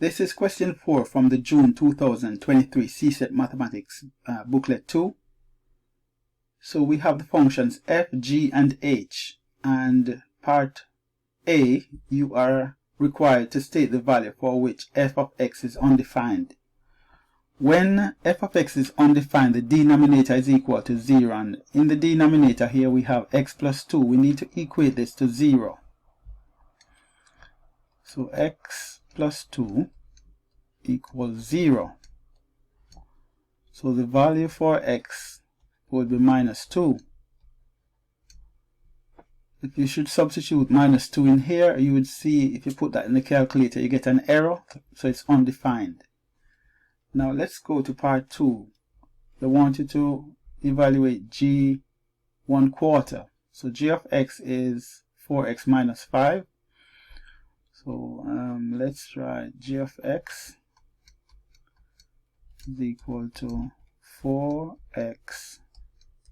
This is question 4 from the June 2023 CSEC Mathematics Booklet 2. So we have the functions f, g, and h, and part A, you are required to state the value for which f of x is undefined. When f of x is undefined, the denominator is equal to 0, and in the denominator here we have x plus 2. We need to equate this to 0. So x plus 2 equals 0. So the value for x would be minus 2. If you should substitute minus 2 in here, you would see if you put that in the calculator, you get an error, so it's undefined. Now let's go to part 2. They want you to evaluate g 1/4. So g of x is 4x minus 5. So let's write g of x is equal to 4x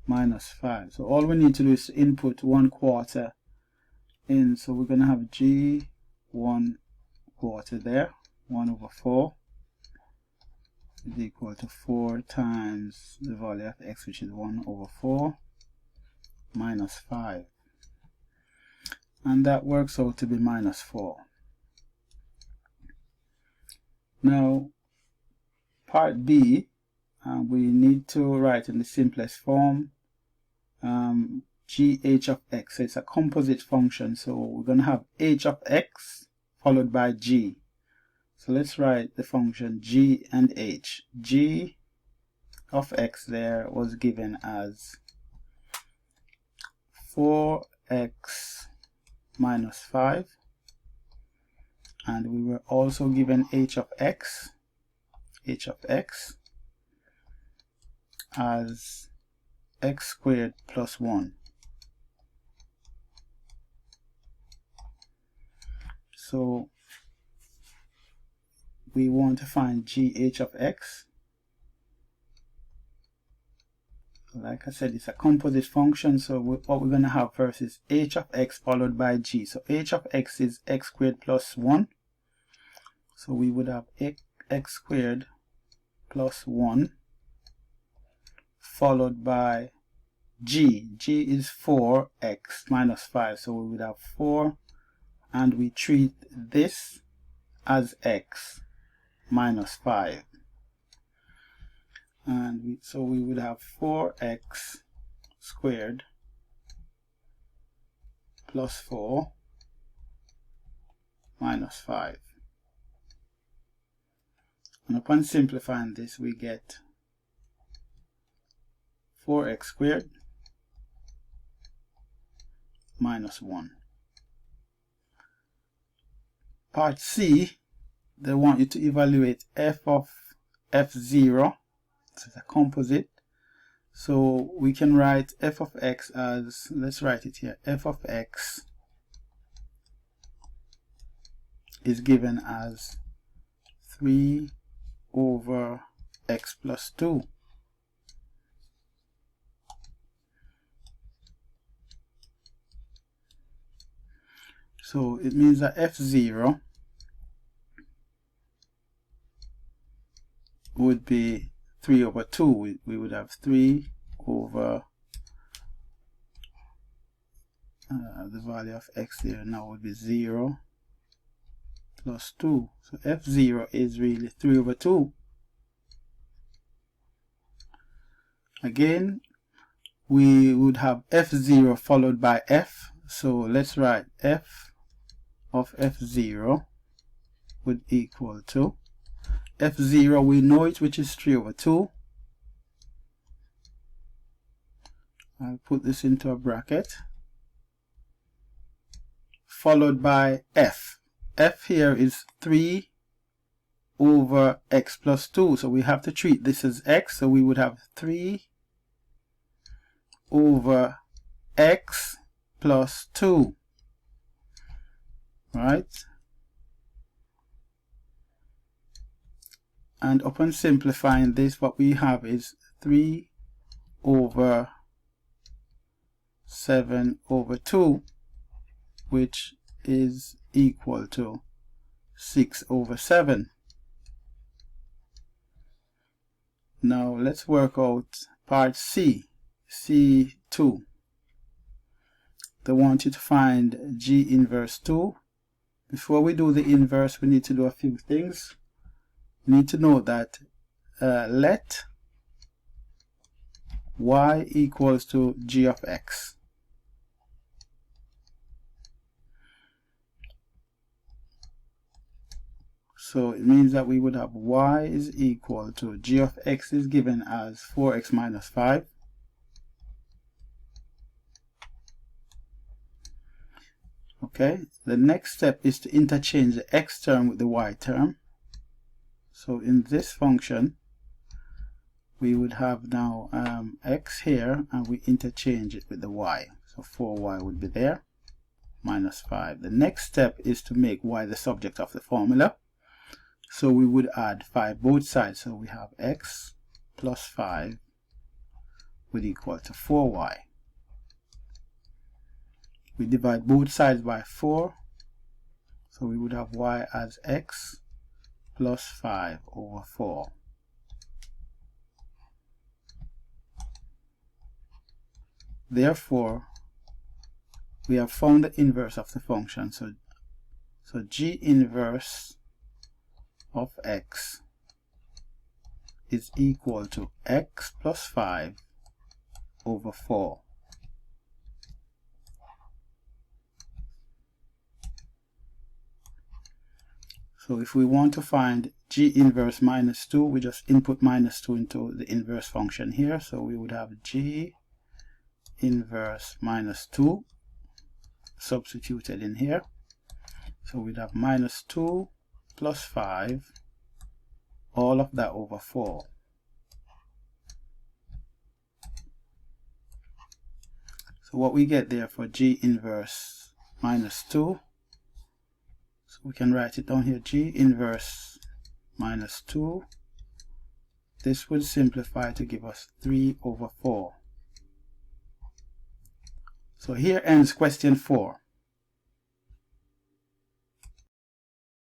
minus 5. So all we need to do is input 1/4 in. So we're going to have g 1/4 there. 1/4 is equal to 4 times the value of x, which is 1/4 minus 5. And that works out to be minus 4. Now, part B, we need to write in the simplest form gh of x. So it's a composite function, so we're going to have h of x followed by g. So let's write the function g and h. G of x there was given as 4x minus 5, and we were also given h of x as x squared plus 1. So we want to find gh of x. Like I said, it's a composite function, so what we're going to have first is h of x followed by g. So h of x is x squared plus 1. So we would have x squared plus 1 followed by g. G is 4x minus 5. So we would have 4, and we treat this as x minus 5. And so we would have 4x squared plus 4 minus 5. And upon simplifying this, we get 4x squared minus 1. Part C, they want you to evaluate f of f0. It's a composite. So we can write f of x as, let's write it here, f of x is given as 3 over x plus 2. So it means that f0 would be 3 over 2. We would have 3 over the value of x there now would be 0 plus 2. So f0 is really 3 over 2. Again, we would have f0 followed by f. So let's write f of f0 would equal to f0, we know it, which is 3 over 2. I'll put this into a bracket. Followed by f. F here is 3 over x plus 2. So we have to treat this as x. So we would have 3 over x plus 2. Right? And upon simplifying this, what we have is 3 over 7 over 2, which is equal to 6 over 7. Now let's work out part C, C2. They want you to find G inverse 2. Before we do the inverse, we need to do a few things. We need to know that let y equals to g of x. So it means that we would have y is equal to g of x is given as 4x minus 5. Okay, the next step is to interchange the x term with the y term. So in this function, we would have now x here, and we interchange it with the y. So 4y would be there, minus 5. The next step is to make y the subject of the formula. So we would add 5 both sides. So we have x plus 5 would equal to 4y. We divide both sides by 4. So we would have y as x plus 5 over 4. Therefore, we have found the inverse of the function. So g inverse of x is equal to x plus 5 over 4. So if we want to find g inverse minus 2, we just input minus 2 into the inverse function here. So we would have g inverse minus 2 substituted in here. So we'd have minus 2 plus 5, all of that over 4. So what we get there for g inverse minus 2, so we can write it down here, g inverse minus 2. This would simplify to give us 3 over 4. So here ends question 4.